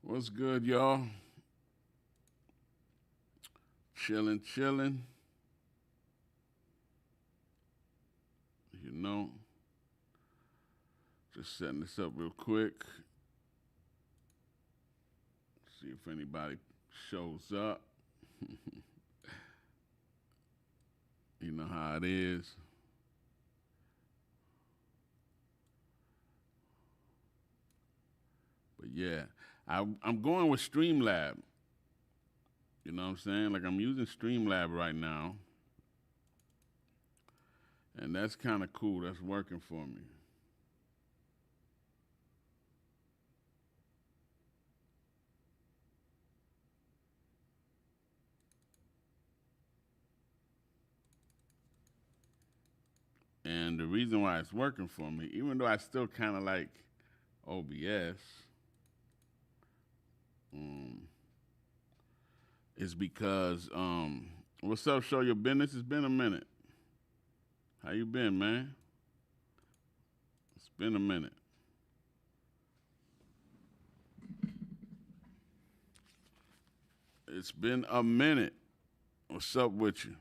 What's good, y'all? Chilling, chilling. You know, just setting this up real quick. See if anybody shows up. You know how it is. But yeah, I'm going with Streamlab. You know what I'm saying? Like I'm using Streamlab right now. And that's kind of cool. That's working for me. And the reason why it's working for me, even though I still kind of like OBS, um, is because what's up? Show your business. It's been a minute. How you been, man? It's been a minute. It's been a minute. What's up with you?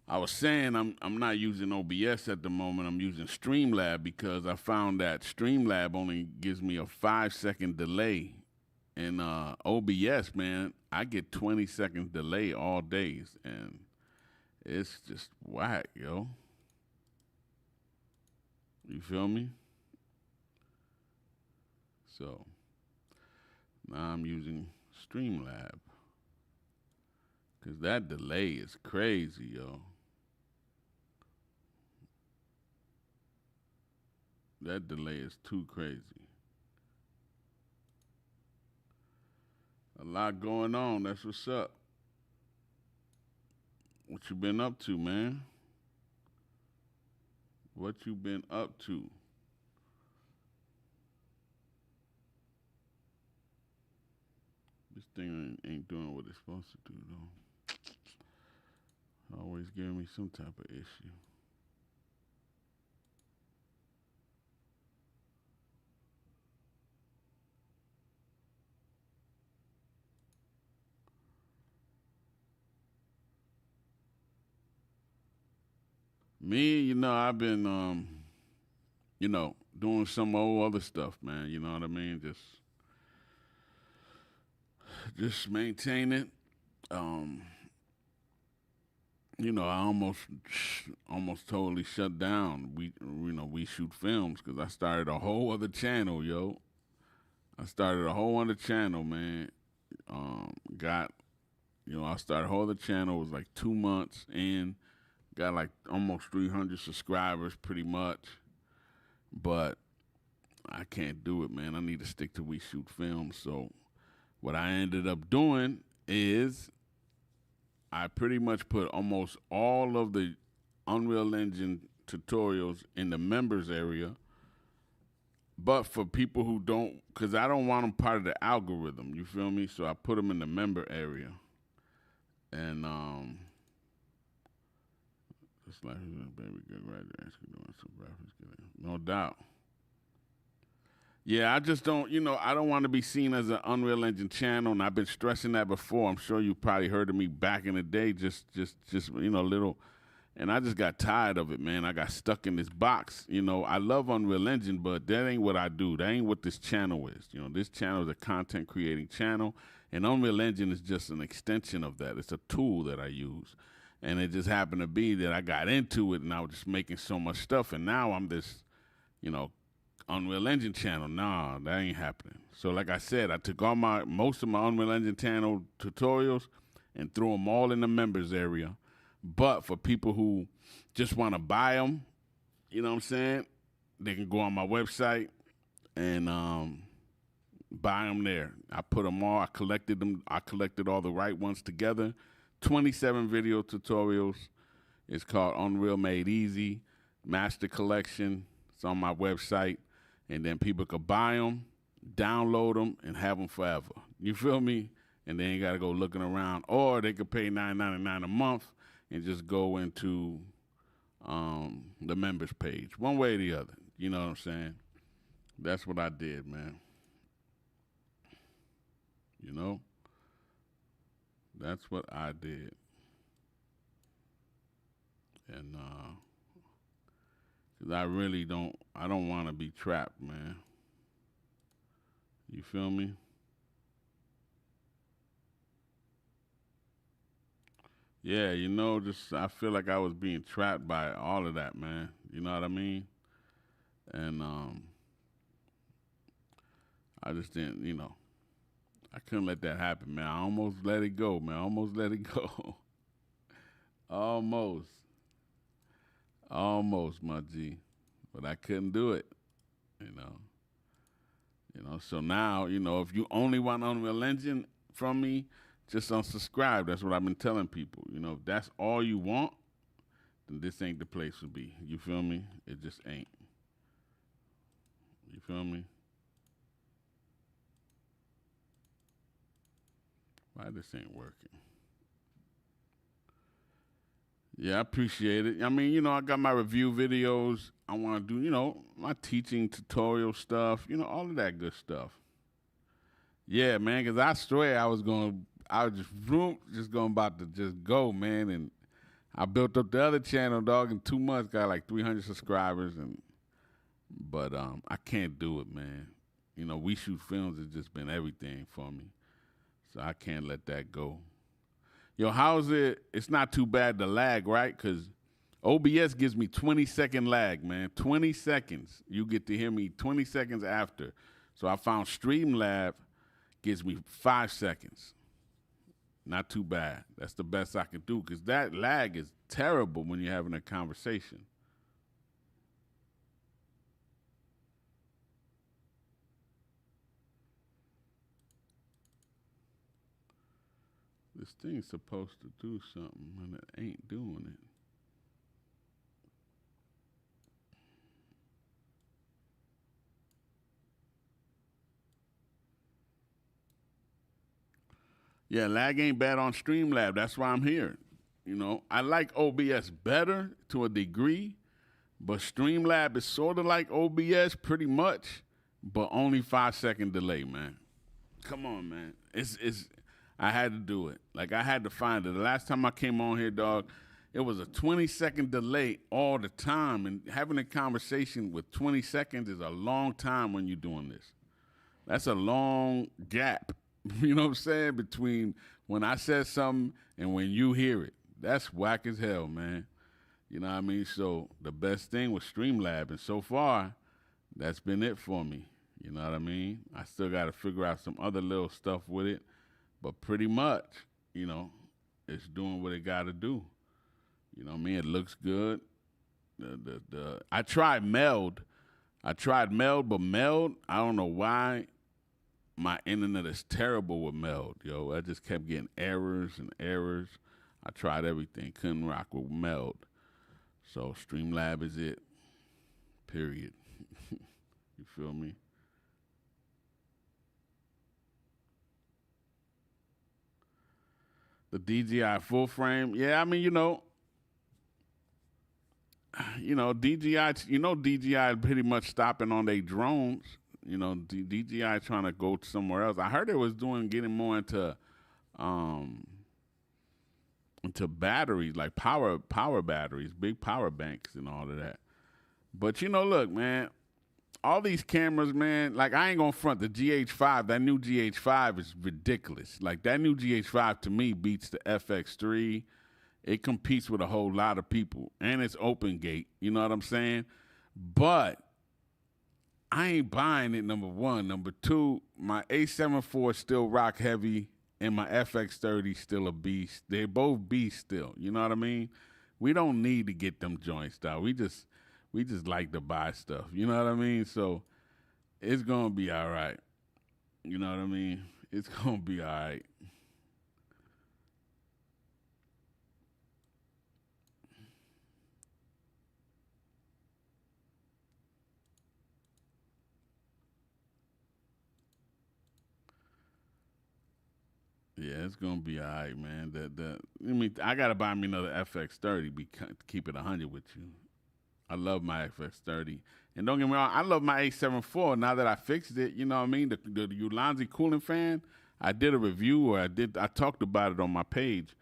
I was saying I'm not using OBS at the moment. I'm using Streamlab because I found that Streamlab only gives me a 5 second delay. And OBS, man, I get 20 seconds delay all days, and it's just whack, yo. You feel me? So now I'm using Streamlab because that delay is crazy, yo. That delay is too crazy. A lot going on. That's what's up. What you been up to, man? What you been up to? This thing ain't doing what it's supposed to do, though. Always giving me some type of issue. Me, I've been, doing some old other stuff, man. You know what I mean? Just maintain it. Um, I almost totally shut down. We shoot films because I started a whole other channel, yo. I started a whole other channel, man. I started a whole other channel. It was like 2 months in. Got like almost 300 subscribers, pretty much. But I can't do it, man. I need to stick to We Shoot Films. So what I ended up doing is I pretty much put almost all of the Unreal Engine tutorials in the members area. But for people who don't, because I don't want them part of the algorithm, you feel me? So I put them in the member area. And, it's like baby good right there. Doing some graphics, no doubt. Yeah, I just don't, I don't want to be seen as an Unreal Engine channel, and I've been stressing that before. I'm sure you probably heard of me back in the day, just little, and I just got tired of it, man. I got stuck in this box. I love Unreal Engine, but that ain't what I do. That ain't what this channel is. This channel is a content creating channel, and Unreal Engine is just an extension of that. It's a tool that I use. And it just happened to be that I got into it, and I was just making so much stuff, and now I'm this, Unreal Engine channel. Nah, that ain't happening. So like I said, I took most of my Unreal Engine channel tutorials and threw them all in the members area. But for people who just want to buy them, you know what I'm saying? They can go on my website and buy them there. I put them all. I collected them. I collected all the right ones together. 27 video tutorials. It's called Unreal Made Easy Master Collection. It's on my website. And then people could buy them, download them, and have them forever. You feel me? and they ain't got to go looking around. Or they could pay $9.99 a month and just go into the members page, one way or the other. You know what I'm saying? That's what I did, man. You know, that's what I did, and 'cause I don't want to be trapped, man. You feel me? Yeah, just I feel like I was being trapped by all of that, man. You know what I mean? And I just didn't, I couldn't let that happen, man. I almost let it go, man. I almost let it go. almost, almost, my G. But I couldn't do it, you know. So now, if you only want Unreal Engine from me, just unsubscribe. That's what I've been telling people. If that's all you want, then this ain't the place to be. You feel me? It just ain't. You feel me? Why this ain't working? Yeah, I appreciate it. I mean, I got my review videos. I want to do, my teaching tutorial stuff, all of that good stuff. Yeah, man, because I swear I was just going about to just go, man. And I built up the other channel, dog, in 2 months, got like 300 subscribers. But I can't do it, man. WeShootFilms has just been everything for me. So I can't let that go. Yo, how's it? It's not too bad the lag, right? Because OBS gives me 20-second lag, man. 20 seconds. You get to hear me 20 seconds after. So I found Streamlab gives me 5 seconds. Not too bad. That's the best I can do because that lag is terrible when you're having a conversation. This thing's supposed to do something and it ain't doing it. Yeah, lag ain't bad on Streamlab. That's why I'm here. I like OBS better to a degree, but Streamlab is sort of like OBS pretty much, but only 5-second delay, man. Come on, man. I had to do it. Like, I had to find it. The last time I came on here, dog, it was a 20-second delay all the time. And having a conversation with 20 seconds is a long time when you're doing this. That's a long gap, you know what I'm saying, between when I said something and when you hear it. That's whack as hell, man. You know what I mean? So the best thing was Streamlab. And so far, that's been it for me. You know what I mean? I still got to figure out some other little stuff with it. But pretty much, it's doing what it got to do. You know what I mean? It looks good. I tried Meld. But Meld, I don't know why my internet is terrible with Meld, yo. I just kept getting errors and errors. I tried everything. Couldn't rock with Meld. So Streamlab is it. Period. You feel me? The DJI full frame, yeah. I mean, DJI pretty much stopping on their drones. DJI trying to go somewhere else. I heard it was getting more into batteries, like power batteries, big power banks, and all of that. But look, man. All these cameras, man, like I ain't gonna front the GH5. That new GH5 is ridiculous. Like that new GH5 to me beats the FX3. It competes with a whole lot of people, and it's open gate. You know what I'm saying? But I ain't buying it. Number one, number two, my A7 IV still rock heavy, and my FX30 still a beast. They're both beasts still. You know what I mean? We don't need to get them joints out. We just like to buy stuff. You know what I mean? So it's going to be all right. You know what I mean? It's going to be all right. Yeah, it's gonna be all right, man. I gotta buy me another FX30. Keep it 100 with you. I love my FX30, and don't get me wrong, I love my A74. Now that I fixed it, you know what I mean. The Ulanzi cooling fan. I did a review, or I talked about it on my page.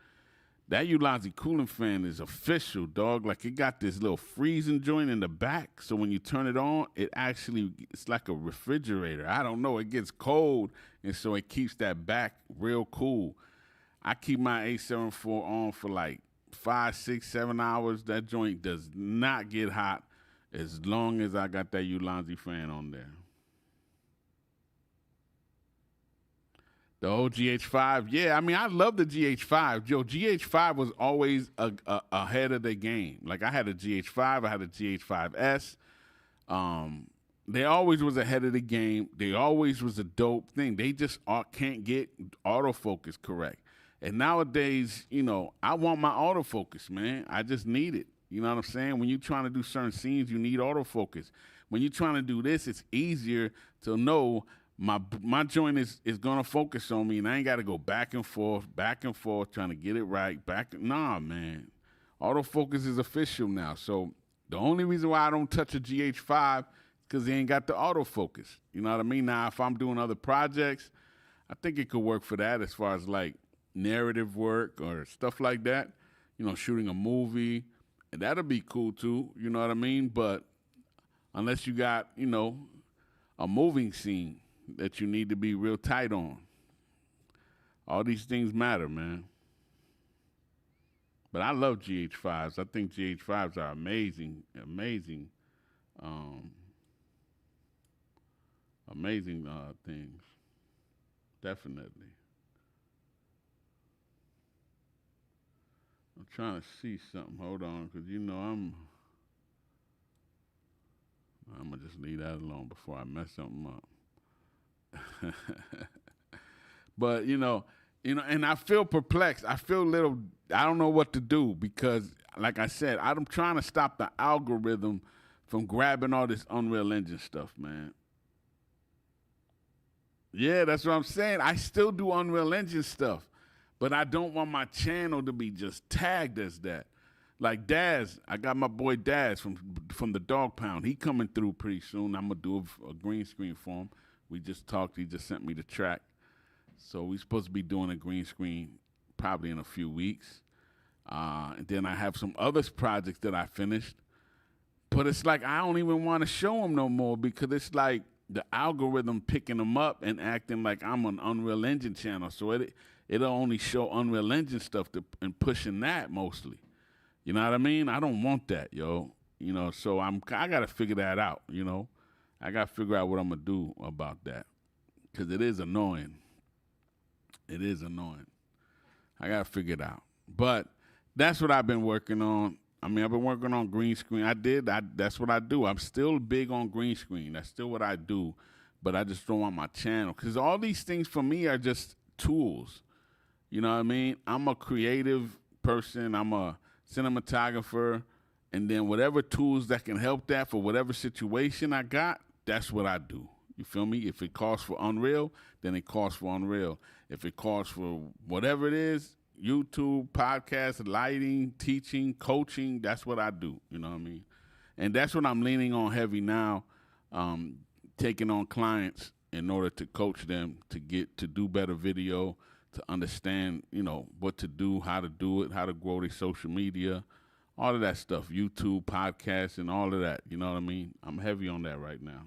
That Ulanzi cooling fan is official, dog. Like it got this little freezing joint in the back, so when you turn it on, it's like a refrigerator. I don't know, it gets cold, and so it keeps that back real cool. I keep my A74 on for like 5, 6, 7 hours. That joint does not get hot as long as I got that Ulanzi fan on there. The old GH5, yeah. I mean, I love the GH5. Yo, GH5 was always ahead of the game. Like I had a GH5, I had a GH5S. They always was ahead of the game. They always was a dope thing. They just can't get autofocus correct. And nowadays, you know, I want my autofocus, man. I just need it. You know what I'm saying? When you're trying to do certain scenes, you need autofocus. When you're trying to do this, it's easier to know my joint is gonna focus on me, and I ain't got to go back and forth, trying to get it right. Nah, man. Autofocus is official now. So the only reason why I don't touch a GH5 because they ain't got the autofocus. You know what I mean? Now, if I'm doing other projects, I think it could work for that as far as like narrative work or stuff like that. You know, shooting a movie, and that'll be cool too. You know what I mean? But unless you got, you know, a moving scene that you need to be real tight on. All these things matter, man. But I love GH5s. I think GH5s are amazing, amazing things. Definitely. I'm trying to see something. Hold on, because you know I'm gonna just leave that alone before I mess something up. But and I feel perplexed. I feel a little. I don't know what to do because, like I said, I'm trying to stop the algorithm from grabbing all this Unreal Engine stuff, man. Yeah, that's what I'm saying. I still do Unreal Engine stuff, but I don't want my channel to be just tagged as that. Like Daz, I got my boy Daz from the Dog Pound. He coming through pretty soon. I'm gonna do a green screen for him. We just talked. He just sent me the track. So we supposed to be doing a green screen probably in a few weeks. And then I have some other projects that I finished. But it's like I don't even want to show them no more because it's like the algorithm picking them up and acting like I'm an Unreal Engine channel. So it'll only show Unreal Engine stuff and pushing that mostly. You know what I mean? I don't want that, yo. You know, so I got to figure that out, you know. I got to figure out what I'm going to do about that because it is annoying. It is annoying. I got to figure it out. But that's what I've been working on. I mean, I've been working on green screen. That's what I do. I'm still big on green screen. That's still what I do. But I just don't want my channel because all these things for me are just tools. You know what I mean? I'm a creative person. I'm a cinematographer. And then whatever tools that can help that for whatever situation I got, that's what I do. You feel me? If it calls for Unreal, then it calls for Unreal. If it calls for whatever it is, YouTube, podcast, lighting, teaching, coaching, that's what I do. You know what I mean? And that's what I'm leaning on heavy now, taking on clients in order to coach them to do better video, to understand, you know, what to do, how to do it, how to grow their social media, all of that stuff, YouTube, podcasts, and all of that. You know what I mean? I'm heavy on that right now.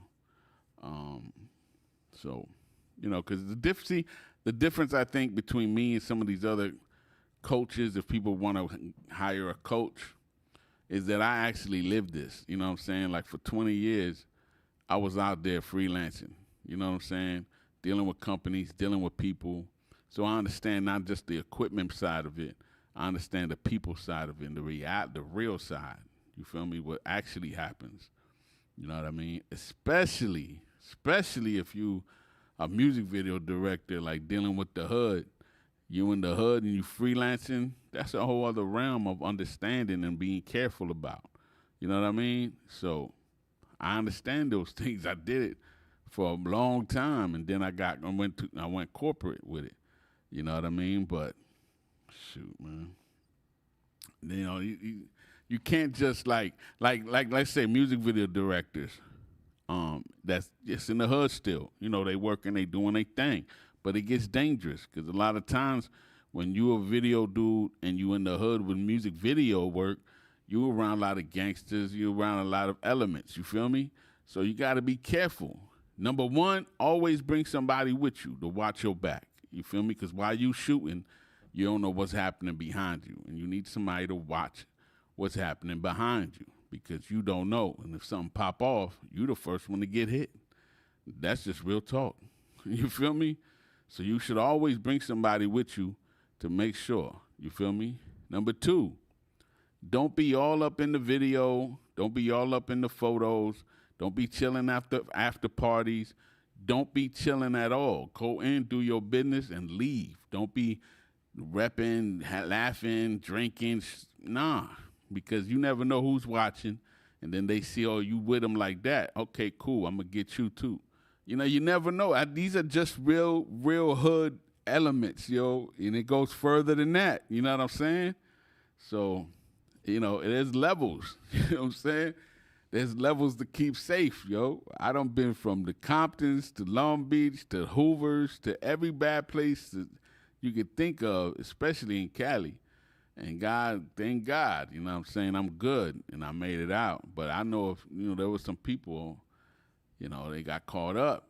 So, you know, because the difference I think between me and some of these other coaches, if people want to hire a coach, is that I actually live this. You know what I'm saying? Like for 20 years, I was out there freelancing. You know what I'm saying? Dealing with companies, dealing with people. So I understand not just the equipment side of it. I understand the people side of it and the real side. You feel me? What actually happens. You know what I mean? Especially if you a music video director, like dealing with the hood. You in the hood and you freelancing, that's a whole other realm of understanding and being careful about. You know what I mean? So I understand those things. I did it for a long time, and then I went corporate with it. You know what I mean? But shoot, man. You know, you can't just like let's say music video directors. That's just in the hood still. You know, they working, they doing their thing, but it gets dangerous because a lot of times when you a video dude and you in the hood with music video work, you around a lot of gangsters, you around a lot of elements. You feel me? So you got to be careful. Number one, always bring somebody with you to watch your back. You feel me? Because while you shooting, you don't know what's happening behind you, and you need somebody to watch what's happening behind you because you don't know. And if something pop off, you the first one to get hit. That's just real talk. You feel me? So you should always bring somebody with you to make sure. You feel me? Number two, don't be all up in the video. Don't be all up in the photos. Don't be chilling after parties. Don't be chilling at all. Go in, do your business, and leave. Don't be repping, laughing, drinking. Nah, because you never know who's watching. And then they see, oh, you with them like that. Okay, cool. I'm going to get you too. You know, you never know. These are just real hood elements, yo. And it goes further than that. You know what I'm saying? So, you know, there's levels. You know what I'm saying? There's levels to keep safe, yo. I done been from the Comptons to Long Beach to Hoovers to every bad place that you could think of, especially in Cali. And God, thank God, you know what I'm saying? I'm good and I made it out. But I know if, you know, there was some people, you know, they got caught up.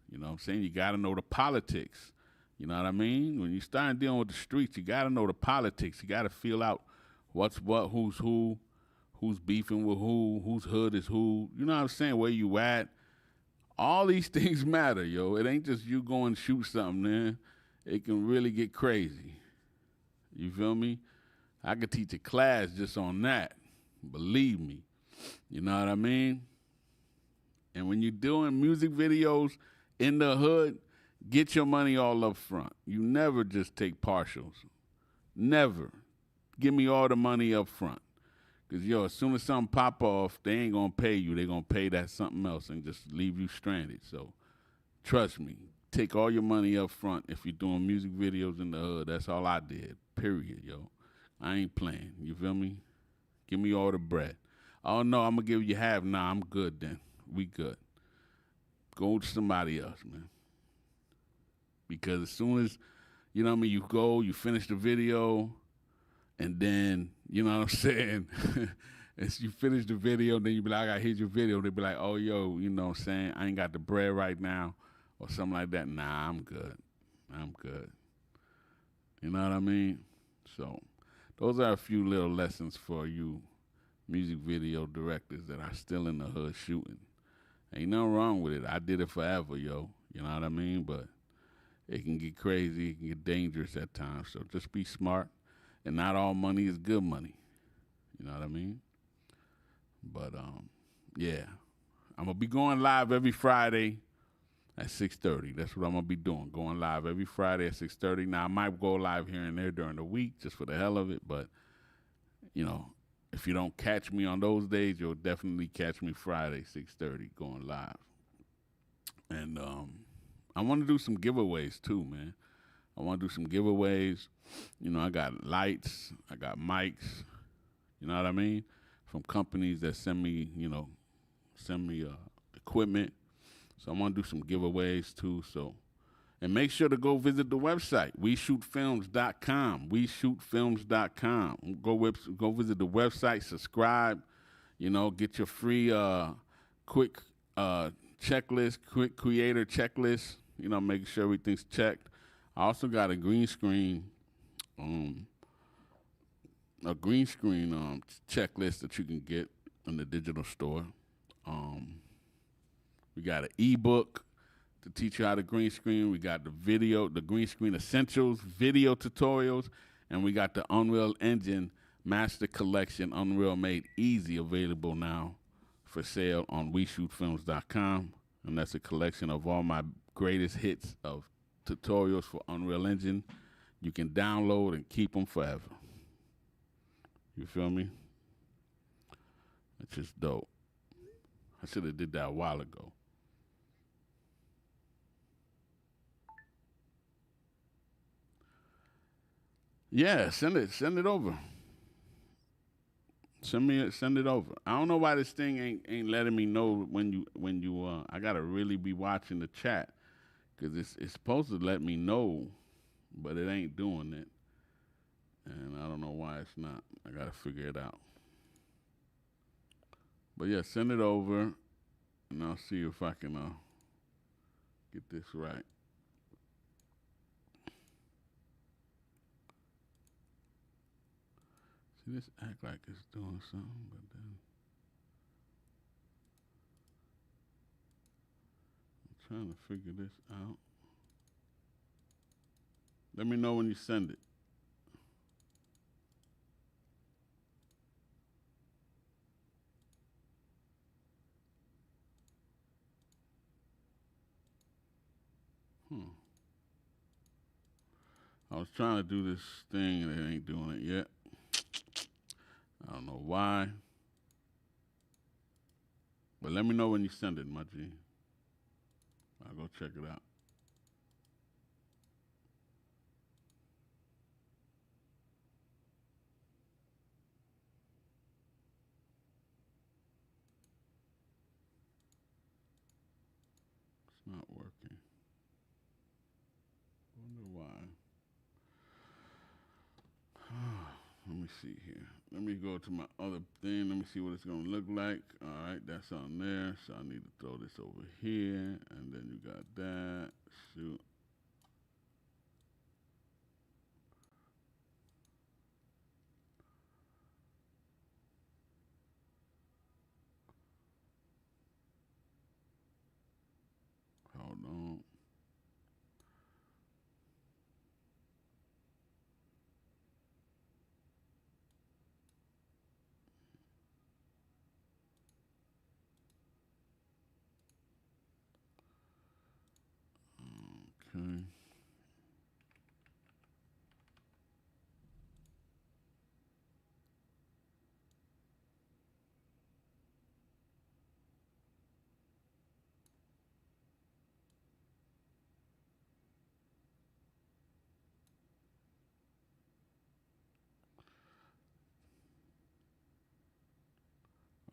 You know what I'm saying? You got to know the politics. You know what I mean? When you start dealing with the streets, you got to know the politics. You got to feel out what's what, who's who. Who's beefing with who, whose hood is who, you know what I'm saying, where you at. All these things matter, yo. It ain't just you go and shoot something, man. It can really get crazy. You feel me? I could teach a class just on that. Believe me. You know what I mean? And when you're doing music videos in the hood, get your money all up front. You never just take partials. Never. Give me all the money up front. Because, yo, as soon as something pop off, they ain't going to pay you. They going to pay that something else and just leave you stranded. So, trust me. Take all your money up front if you're doing music videos in the hood. That's all I did, period, yo. I ain't playing. You feel me? Give me all the bread. Oh, no, I'm going to give you half. Nah, I'm good then. We good. Go to somebody else, man. Because as soon as, you know what I mean, you go, you finish the video, and then, you know what I'm saying? As you finish the video, then you be like, I got hit your video. They be like, oh, yo, you know what I'm saying? I ain't got the bread right now or something like that. Nah, I'm good. I'm good. You know what I mean? So those are a few little lessons for you music video directors that are still in the hood shooting. Ain't nothing wrong with it. I did it forever, yo. You know what I mean? But it can get crazy. It can get dangerous at times. So just be smart. And not all money is good money. You know what I mean? But, yeah. I'm going to be going live every Friday at 6:30. That's what I'm going to be doing. Going live every Friday at 6:30. Now, I might go live here and there during the week just for the hell of it. But, you know, if you don't catch me on those days, you'll definitely catch me Friday, 6:30, going live. And I want to do some giveaways, too, man. I want to do some giveaways. You know, I got lights, I got mics, you know what I mean? From companies that send me equipment. So I want to do some giveaways too. So, and make sure to go visit the website, WeShootFilms.com, WeShootFilms.com. Go visit the website, subscribe, you know, get your free quick checklist, quick creator checklist, you know, making sure everything's checked. I also got a green screen checklist that you can get in the digital store. We got an ebook to teach you how to green screen. We got the green screen essentials, video tutorials, and we got the Unreal Engine Master Collection, Unreal Made Easy, available now for sale on WeShootFilms.com. And that's a collection of all my greatest hits of tutorials for Unreal Engine. You can download and keep them forever. You feel me? It's just dope. I should have did that a while ago. Yeah, send it over. Send it over. I don't know why this thing ain't letting me know when you I gotta really be watching the chat because it's supposed to let me know, but it ain't doing it, and I don't know why it's not. I gotta figure it out. But yeah, send it over, and I'll see if I can get this right. See, this act like it's doing something, but then I'm trying to figure this out. Let me know when you send it. Hmm. I was trying to do this thing and it ain't doing it yet. I don't know why. But let me know when you send it, my G. I'll go check it out. It's not working. Wonder why. Let me see here. Let me go to my other thing. Let me see what it's gonna look like. All right, that's on there. So I need to throw this over here, and then you got that. Shoot. Hold on. Okay.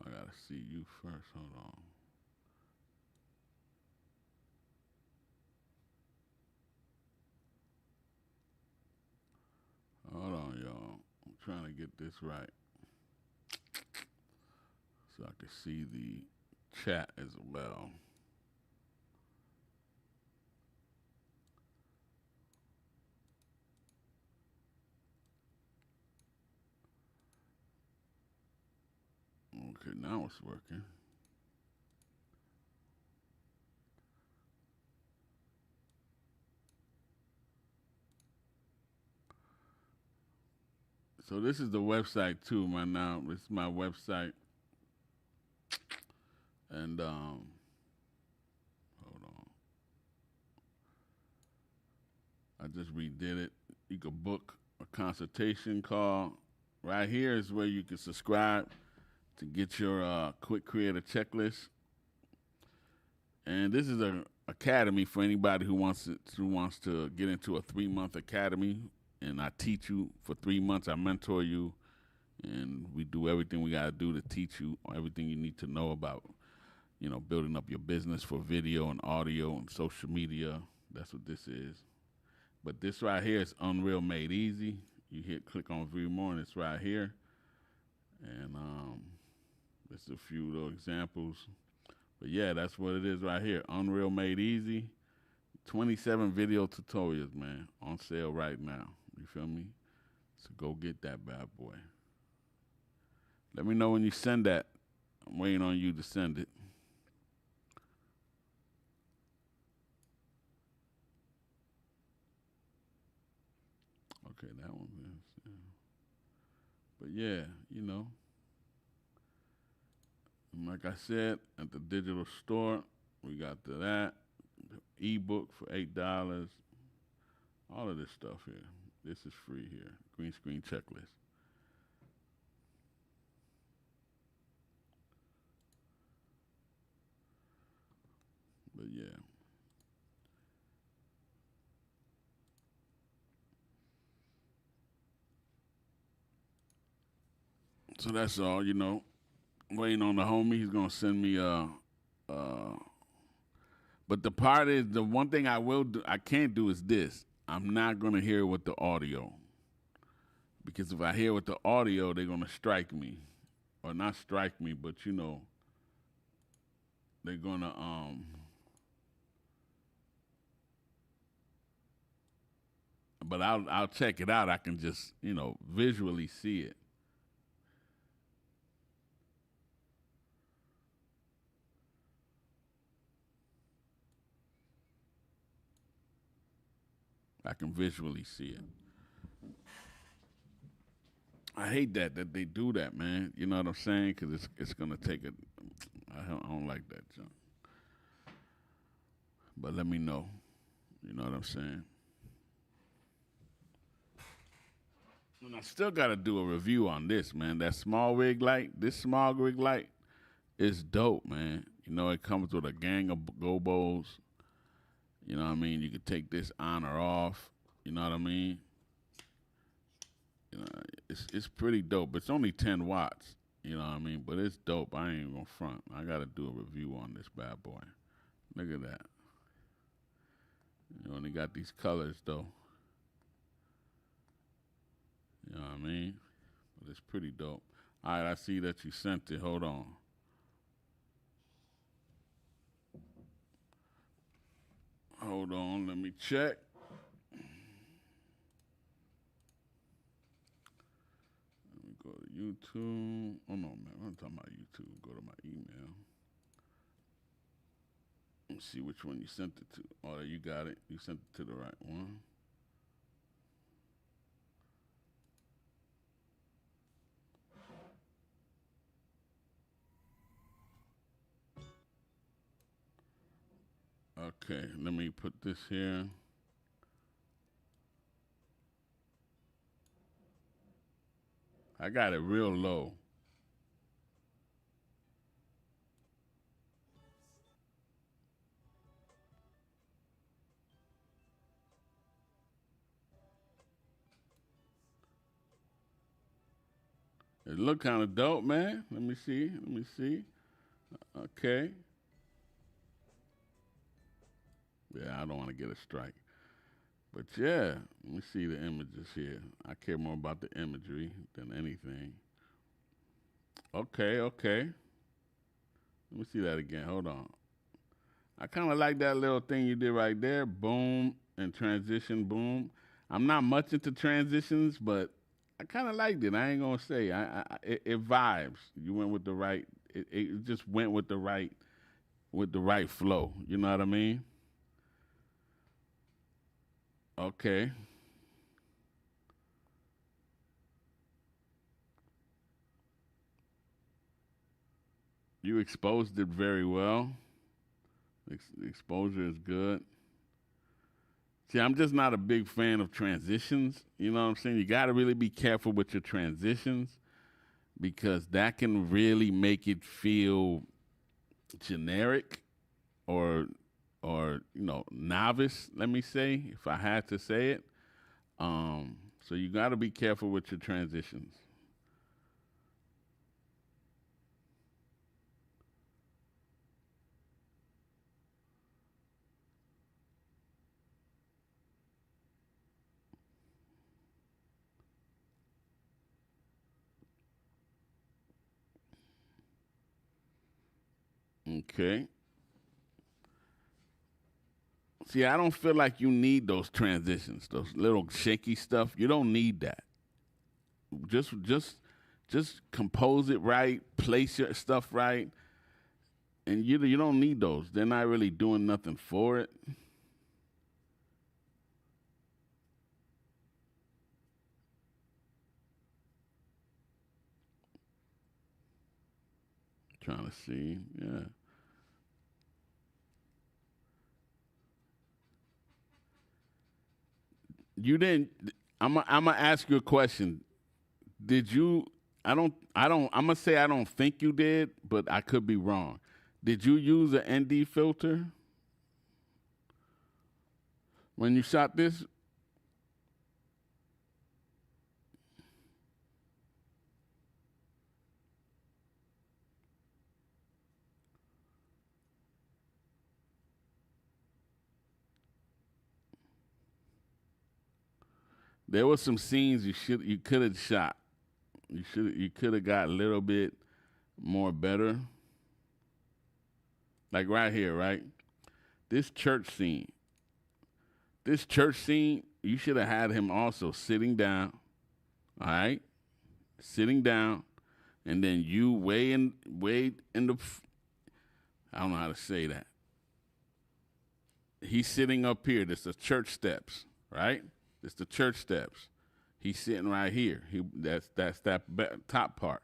I gotta see you first. Hold on. Hold on, y'all. I'm trying to get this right so I can see the chat as well. Okay, now it's working. So this is the website too, man. Now this is my website, and hold on, I just redid it. You could book a consultation call. Right here is where you can subscribe to get your quick creator checklist. And this is a academy for anybody who wants to get into a 3 month academy. And I teach you for 3 months. I mentor you, and we do everything we gotta do to teach you everything you need to know about, building up your business for video and audio and social media. That's what this is. But this right here is Unreal Made Easy. You hit click on view more, and it's right here. And there's a few little examples. But yeah, that's what it is right here. Unreal Made Easy. 27 video tutorials, man, on sale right now. You feel me? So go get that bad boy. Let me know when you send that. I'm waiting on you to send it. Okay, that one is. Yeah. But yeah, like I said, at the digital store, we got that ebook for $8. All of this stuff here. This is free here. Green screen checklist. But yeah. So that's all, you know. Waiting on the homie. He's gonna send me but the part is the one thing I can't do is this. I'm not gonna hear with the audio. Because if I hear with the audio, they're gonna strike me. Or not strike me, but you know, they're gonna but I'll check it out. I can just, you know, visually see it. I can visually see it. I hate that they do that, man. You know what I'm saying? Because it's gonna take a. I don't like that junk. But let me know. You know what I'm saying? And I still got to do a review on this, man. That small rig light, this small rig light is dope, man. You know, it comes with a gang of gobos. You know what I mean? You can take this on or off. You know what I mean? You know, it's pretty dope. It's only 10 watts. You know what I mean? But it's dope. I ain't gonna front. I got to do a review on this bad boy. Look at that. You only got these colors though. You know what I mean? But it's pretty dope. All right, I see that you sent it. Hold on. Hold on, let me check. Let me go to YouTube. Oh no, man, I'm talking about YouTube. Go to my email. Let's see which one you sent it to. Oh, you got it. You sent it to the right one. Okay, let me put this here. I got it real low. It look kind of dope, man. Let me see. Let me see. Okay. Yeah, I don't want to get a strike. But yeah, let me see the images here. I care more about the imagery than anything. Okay, okay. Let me see that again. Hold on. I kind of like that little thing you did right there. Boom and transition, boom. I'm not much into transitions, but I kind of liked it. I ain't gonna say. It vibes. You went with the right. It just went with the right flow. You know what I mean? Okay. You exposed it very well. The exposure is good. See, I'm just not a big fan of transitions. You know what I'm saying? You got to really be careful with your transitions because that can really make it feel generic or you know novice. Let me say, if I had to say it. So you got to be careful with your transitions. Okay. See, I don't feel like you need those transitions, those little shaky stuff. You don't need that. Just just just compose it right, place your stuff right, and you don't need those. They're not really doing nothing for it. Trying to see, yeah. You didn't. I'm gonna ask you a question. Did you? I don't. I'm gonna say I don't think you did, but I could be wrong. Did you use an ND filter when you shot this? There were some scenes you could have shot. You could have got a little bit more better. Like right here, right? This church scene. This church scene, you should have had him also sitting down. All right? Sitting down, and then you way in the I don't know how to say that. He's sitting up here. This the church steps, right? It's the church steps. He's sitting right here. That's that top part.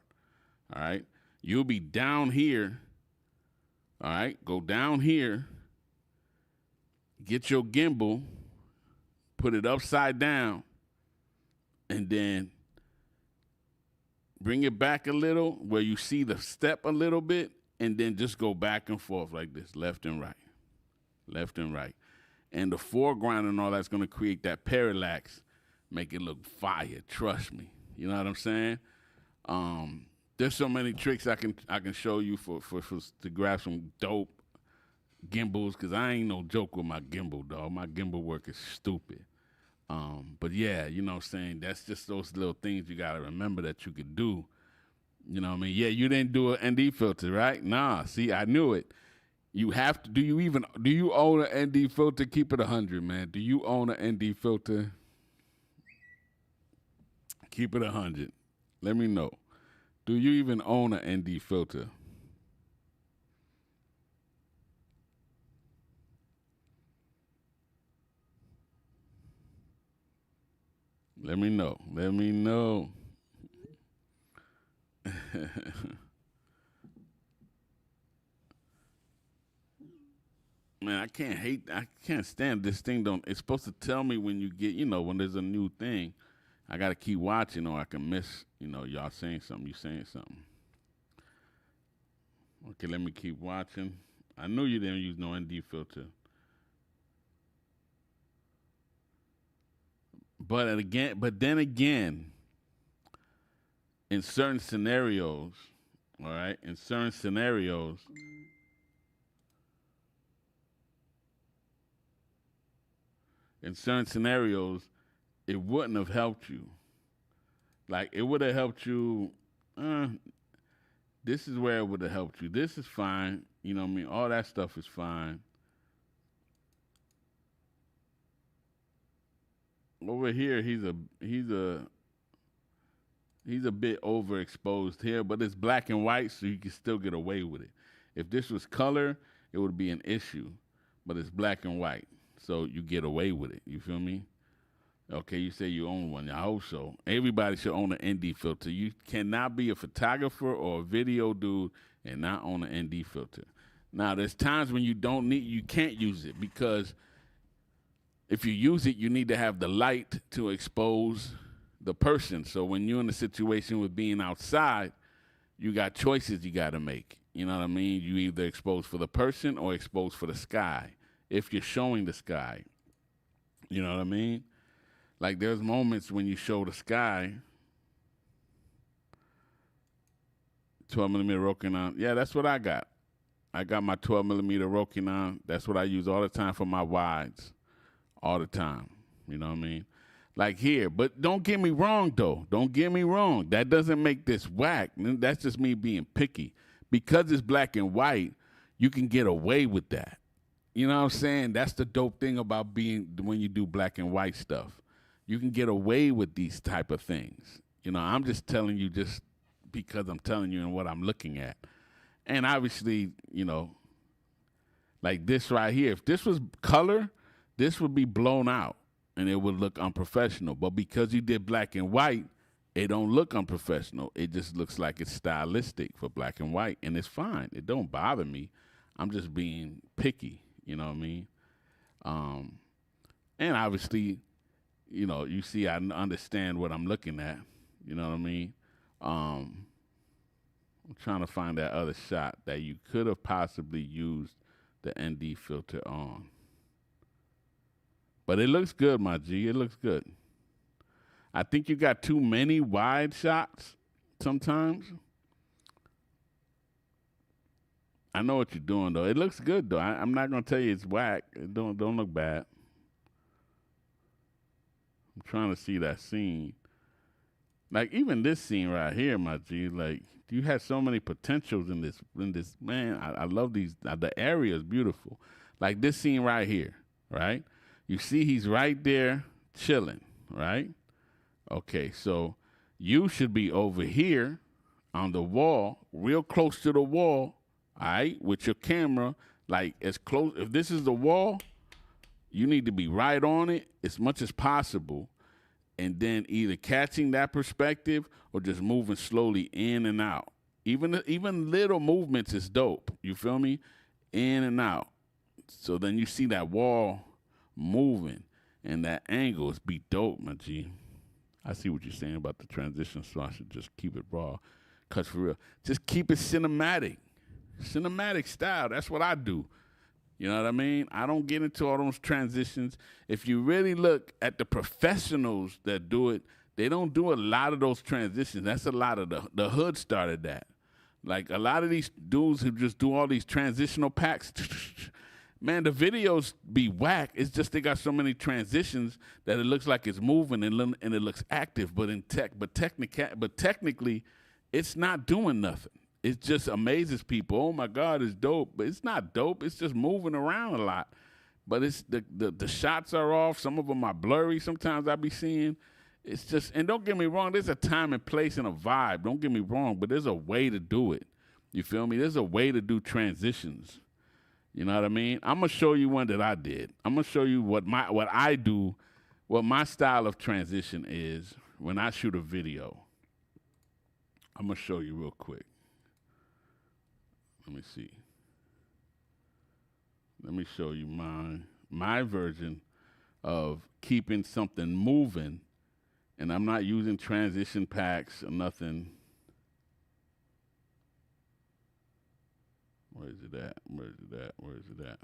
All right. You'll be down here. All right. Go down here. Get your gimbal. Put it upside down, and then bring it back a little where you see the step a little bit, and then just go back and forth like this, left and right. Left and right. And the foreground and all that's going to create that parallax, make it look fire. Trust me. You know what I'm saying? There's so many tricks I can show you for to grab some dope gimbals, because I ain't no joke with my gimbal, dog. My gimbal work is stupid. But yeah, you know what I'm saying? That's just those little things you got to remember that you could do. You know what I mean? Yeah, you didn't do an ND filter, right? Nah, see, I knew it. You have to. Do you own an ND filter? Keep it 100, man. Do you own an ND filter? Keep it 100. Let me know. Do you even own an ND filter? Let me know. Let me know. Man, I can't stand this thing. It's supposed to tell me when you get, when there's a new thing. I got to keep watching or I can miss, y'all saying something, you saying something. Okay, let me keep watching. I knew you didn't use no ND filter. But then again, in certain scenarios, all right, it wouldn't have helped you. Like, it would have helped you. This is where it would have helped you. This is fine. You know what I mean? All that stuff is fine. Over here, he's a bit overexposed here, but it's black and white, so you can still get away with it. If this was color, it would be an issue, but it's black and white, so you get away with it. You feel me? Okay, you say you own one. I hope so. Everybody should own an ND filter. You cannot be a photographer or a video dude and not own an ND filter. Now, there's times when you can't use it, because if you use it, you need to have the light to expose the person. So when you're in a situation with being outside, you got choices you got to make. You know what I mean? You either expose for the person or expose for the sky, if you're showing the sky. You know what I mean? Like, there's moments when you show the sky. 12mm Rokinon. Yeah, that's what I got. I got my 12mm Rokinon. That's what I use all the time for my wides. All the time. You know what I mean? Like here. But don't get me wrong, though. Don't get me wrong. That doesn't make this whack. That's just me being picky. Because it's black and white, you can get away with that. You know what I'm saying? That's the dope thing about when you do black and white stuff. You can get away with these type of things. I'm just telling you just because I'm telling you and what I'm looking at. And obviously, like this right here. If this was color, this would be blown out and it would look unprofessional. But because you did black and white, it don't look unprofessional. It just looks like it's stylistic for black and white, and it's fine. It don't bother me. I'm just being picky, you know what I mean? And obviously, you see I understand what I'm looking at, you know what I mean? I'm trying to find that other shot that you could have possibly used the ND filter on. But it looks good, my G. It looks good. I think you got too many wide shots sometimes. I know what you're doing, though. It looks good, though. I'm not going to tell you it's whack. It don't look bad. I'm trying to see that scene. Like even this scene right here, my G. Like you had so many potentials in this. Man, I love these. The area is beautiful. Like this scene right here, right? You see, he's right there chilling, right? Okay, so you should be over here on the wall, real close to the wall, all right, with your camera, like as close. If this is the wall, you need to be right on it as much as possible, and then either catching that perspective or just moving slowly in and out. Even little movements is dope. You feel me? In and out. So then you see that wall moving, and that angle is be dope, my G. I see what you're saying about the transition, so I should just keep it raw. Cause for real, just keep it cinematic style. That's what I do. You know what I mean? I don't get into all those transitions. If you really look at the professionals that do it, they don't do a lot of those transitions. That's a lot of the hood started that. Like a lot of these dudes who just do all these transitional packs, man, the videos be whack. It's just they got so many transitions that it looks like it's moving and it looks active, but technically, it's not doing nothing. It just amazes people. Oh my God, it's dope. But it's not dope. It's just moving around a lot. But it's the shots are off. Some of them are blurry. Sometimes I be seeing. It's just, and don't get me wrong, there's a time and place and a vibe. Don't get me wrong, but there's a way to do it. You feel me? There's a way to do transitions. You know what I mean? I'm gonna show you one that I did. I'm gonna show you what I do, what my style of transition is when I shoot a video. I'm gonna show you real quick. Let me see. Let me show you my version of keeping something moving, and I'm not using transition packs or nothing. Where is it at? Where is it at? Where is it at?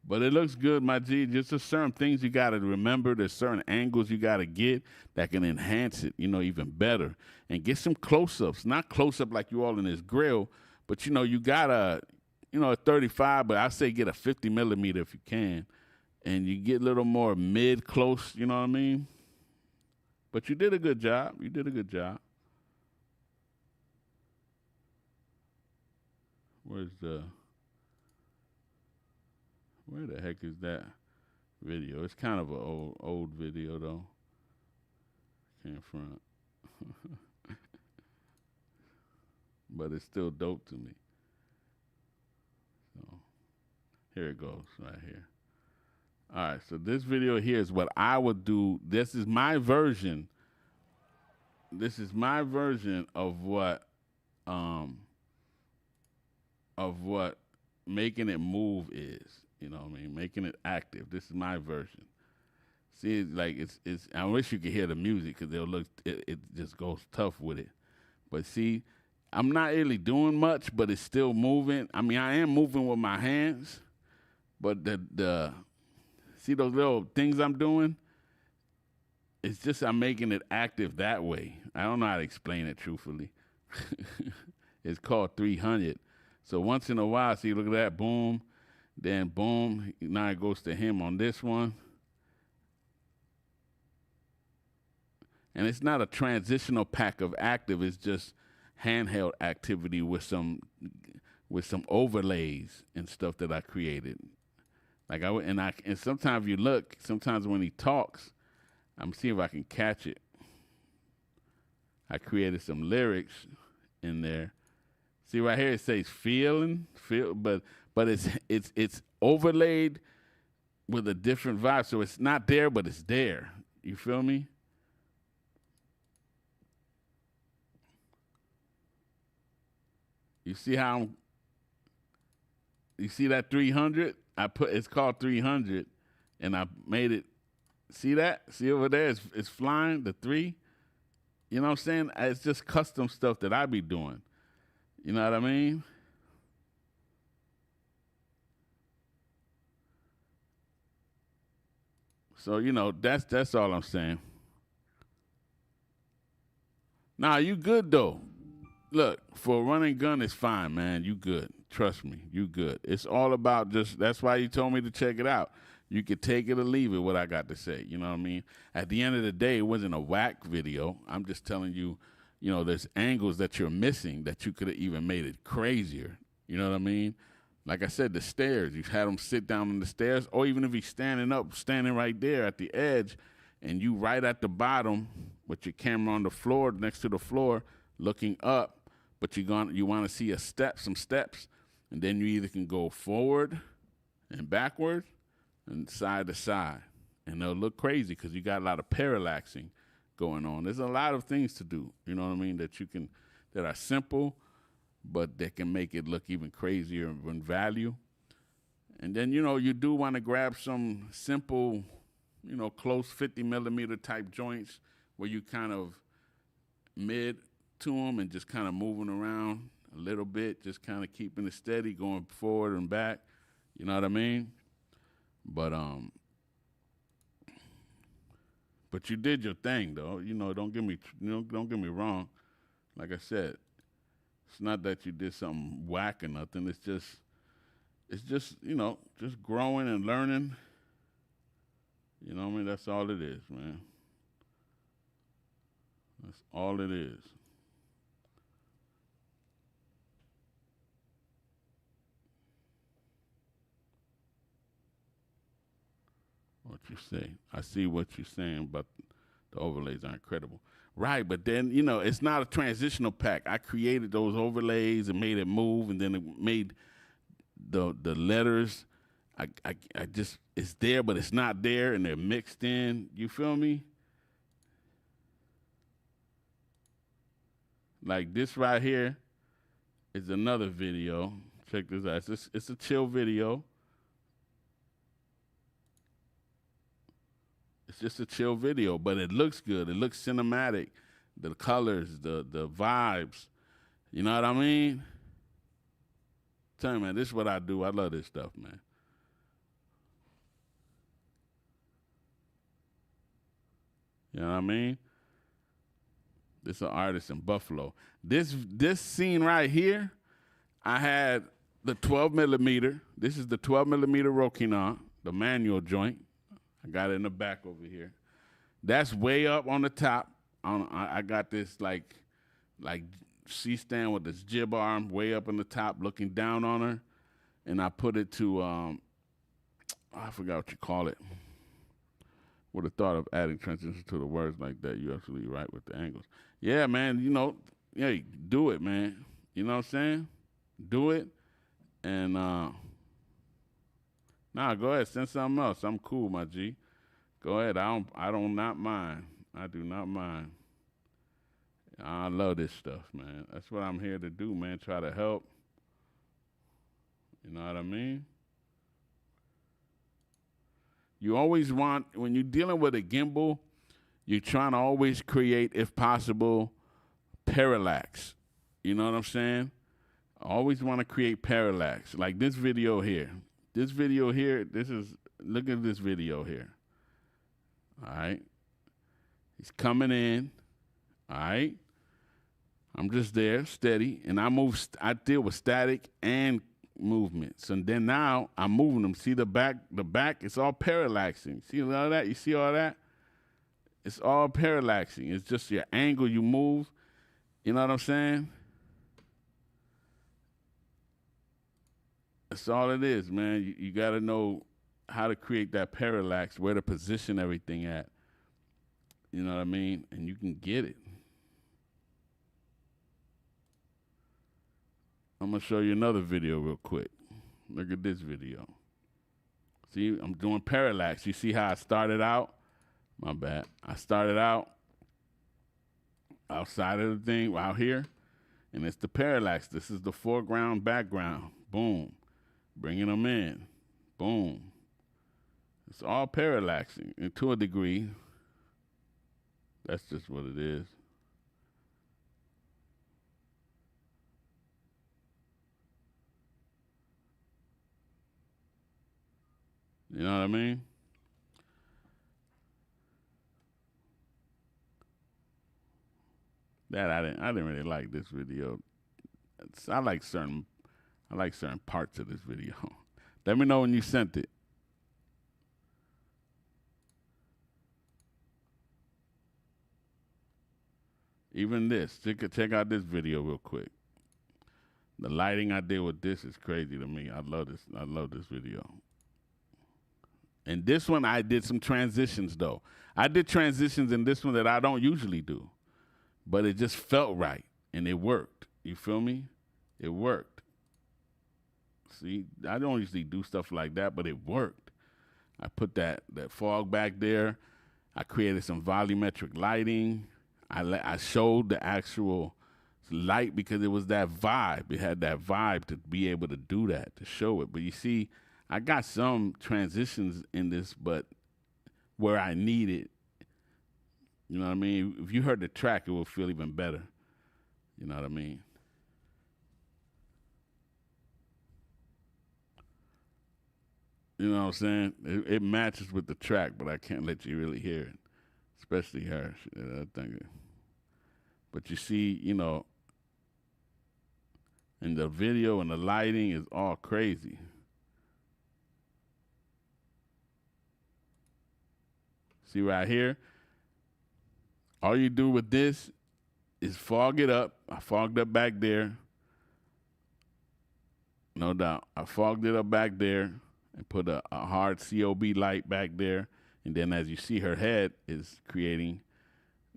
But it looks good, my G. Just there's certain things you got to remember. There's certain angles you got to get that can enhance it, even better. And get some close-ups. Not close-up like you all in this grill, but, you got a 35, but I say get a 50 millimeter if you can. And you get a little more mid-close, you know what I mean? But you did a good job. You did a good job. Where the heck is that video? It's kind of an old video though. Can't front. But it's still dope to me. So here it goes right here. All right, so this video here is what I would do. This is my version. This is my version of what making it move is. You know what I mean? Making it active. This is my version. See, it's. I wish you could hear the music because it just goes tough with it. But see, I'm not really doing much, but it's still moving. I mean, I am moving with my hands, but see those little things I'm doing? It's just I'm making it active that way. I don't know how to explain it truthfully. It's called 300. So once in a while, see, look at that, boom. Then boom, now it goes to him on this one. And it's not a transitional pack of active, it's just handheld activity with some overlays and stuff that I created. And sometimes you look, sometimes when he talks, I'm seeing if I can catch it. I created some lyrics in there. See right here it says feel, but it's overlaid with a different vibe. So it's not there, but it's there. You feel me? You see you see that 300? It's called 300, and I made it. See that? See over there? It's flying, the 3. You know what I'm saying? It's just custom stuff that I be doing. You know what I mean? So, that's all I'm saying. Nah, you good, though. Look, for a running gun, it's fine, man. You good. Trust me, you good. It's all about that's why you told me to check it out. You could take it or leave it, what I got to say. You know what I mean? At the end of the day, it wasn't a whack video. I'm just telling you, you know, there's angles that you're missing that you could have even made it crazier. You know what I mean? Like I said, the stairs. You've had him sit down on the stairs, or even if he's standing up, standing right there at the edge, and you right at the bottom with your camera on the floor, next to the floor, looking up, but you want to see some steps, and then you either can go forward and backward and side to side, and they'll look crazy because you got a lot of parallaxing going on. There's a lot of things to do, you know what I mean, that are simple, but that can make it look even crazier in value. And then, you know, you do want to grab some simple, you know, close 50 millimeter type joints where you kind of mid to them and just kind of moving around a little bit, just kind of keeping it steady, going forward and back. You know what I mean? But you did your thing, though. You know, don't get me wrong. Like I said, it's not that you did something whack or nothing. It's just you know, just growing and learning. You know what I mean? That's all it is, man. That's all it is. What you say? I see what you're saying, but the overlays are incredible. Right, but then, you know, it's not a transitional pack. I created those overlays and made it move, and then it made the letters. I just, it's there, but it's not there, and they're mixed in. You feel me? Like this right here is another video. Check this out. It's a chill video. It's just a chill video, but it looks good. It looks cinematic. The colors, the vibes. You know what I mean? Tell me, man, this is what I do. I love this stuff, man. You know what I mean? This is an artist in Buffalo. This scene right here, I had the 12 millimeter. This is the 12 millimeter Rokinon, the manual joint. I got it in the back over here. That's way up on the top. I got this like C-stand with this jib arm way up on the top looking down on her. And I put it to, I forgot what you call it. Would have thought of adding transitions to the words like that. You're absolutely right with the angles. Yeah, man, you know, yeah, do it, man. You know what I'm saying? Do it. And, nah, go ahead, send something else. I'm cool, my G. Go ahead. I don't not mind. I do not mind. I love this stuff, man. That's what I'm here to do, man. Try to help. You know what I mean? You always want, when you're dealing with a gimbal, you're trying to always create, if possible, parallax. You know what I'm saying? I always want to create parallax. Like this video here. This video here, look at this video here. All right? He's coming in. All right? I'm just there, steady, and I deal with static and movements. And then now I'm moving them. See the back, it's all parallaxing. See all that? You see all that? It's all parallaxing. It's just your angle you move. You know what I'm saying? That's all it is, man. You got to know how to create that parallax, where to position everything at. You know what I mean? And you can get it. I'm going to show you another video real quick. Look at this video. See, I'm doing parallax. You see how I started out? My bad. I started out outside of the thing, out here, and it's the parallax. This is the foreground, background. Boom. Bringing them in. Boom. It's all parallaxing, and to a degree, that's just what it is. You know what I mean? That I didn't really like this video. I like certain parts of this video. Let me know when you sent it. Even this. Check out this video real quick. The lighting I did with this is crazy to me. I love this. I love this video. And this one, I did some transitions, though. I did transitions in this one that I don't usually do. But it just felt right, and it worked. You feel me? It worked. See, I don't usually do stuff like that, but it worked. I put that fog back there. I created some volumetric lighting. I showed the actual light because it was that vibe. It had that vibe to be able to do that, to show it. But you see, I got some transitions in this, but where I need it, you know what I mean? If you heard the track, it will feel even better. You know what I mean? You know what I'm saying? It matches with the track, but I can't let you really hear it, especially her. I think. But you see, you know, and the video and the lighting is all crazy. See right here? All you do with this is fog it up. I fogged up back there. No doubt. I fogged it up back there and put a hard COB light back there. And then as you see, her head is creating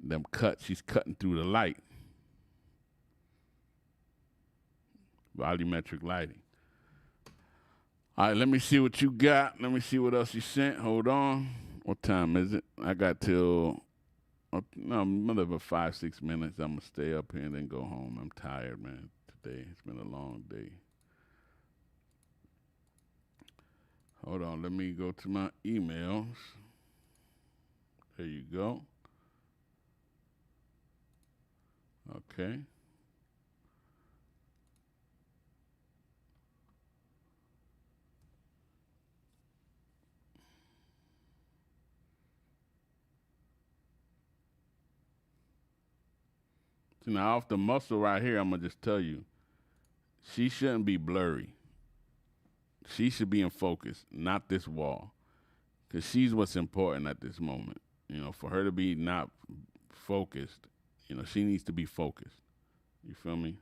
them cuts. She's cutting through the light. Volumetric lighting. All right, let me see what you got. Let me see what else you sent. Hold on. What time is it? I got till, another 5-6 minutes. I'm going to stay up here and then go home. I'm tired, man, today. It's been a long day. Hold on. Let me go to my emails. There you go. Okay. So now off the muscle right here, I'm going to just tell you, she shouldn't be blurry. She should be in focus, not this wall. Because she's what's important at this moment. You know, for her to be not focused, you know, she needs to be focused. You feel me?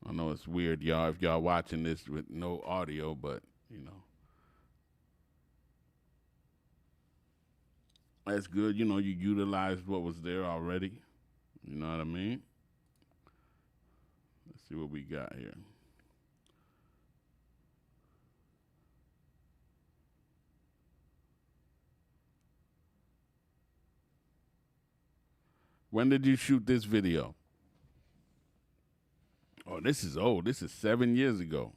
I know it's weird, y'all, if y'all watching this with no audio, but, you know. That's good. You know, you utilized what was there already. You know what I mean? Let's see what we got here. When did you shoot this video? Oh, this is old. This is 7 years ago.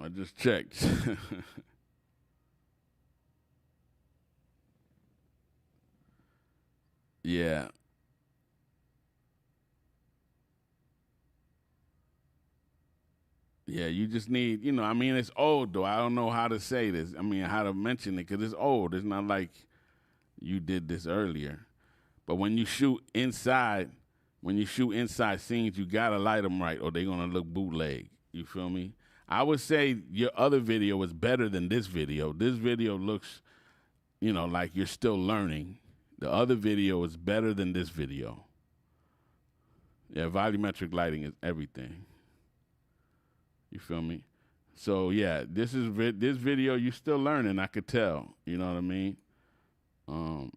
I just checked. Yeah. Yeah, you just need, you know, I mean, it's old, though. I don't know how to say this. I mean, how to mention it, because it's old. It's not like you did this earlier. But when you shoot inside scenes, you got to light them right, or they're going to look bootleg. You feel me? I would say your other video was better than this video. This video looks, you know, like you're still learning. The other video is better than this video. Yeah, volumetric lighting is everything. You feel me? So yeah, this video you're still learning. I could tell. You know what I mean? I'm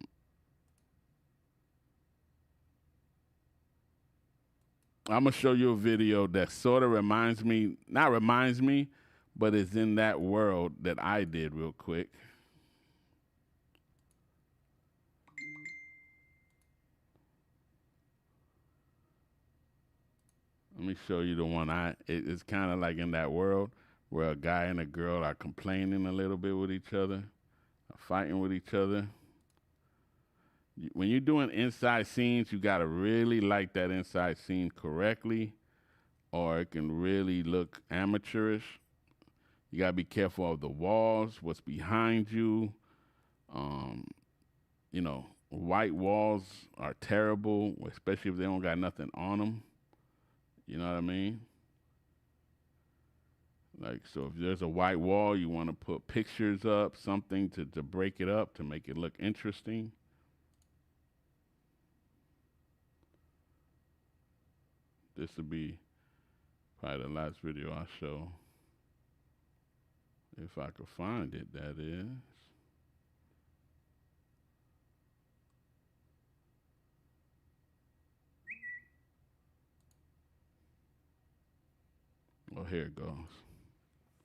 gonna show you a video that sort of not reminds me, but is in that world that I did real quick. Let me show you the one it's kind of like in that world where a guy and a girl are complaining a little bit with each other, are fighting with each other. When you're doing inside scenes, you got to really light that inside scene correctly, or it can really look amateurish. You got to be careful of the walls, what's behind you. You know, white walls are terrible, especially if they don't got nothing on them. You know what I mean? Like, so if there's a white wall, you want to put pictures up, something to break it up, to make it look interesting. This will be probably the last video I show. If I could find it, that is. Oh, here it goes.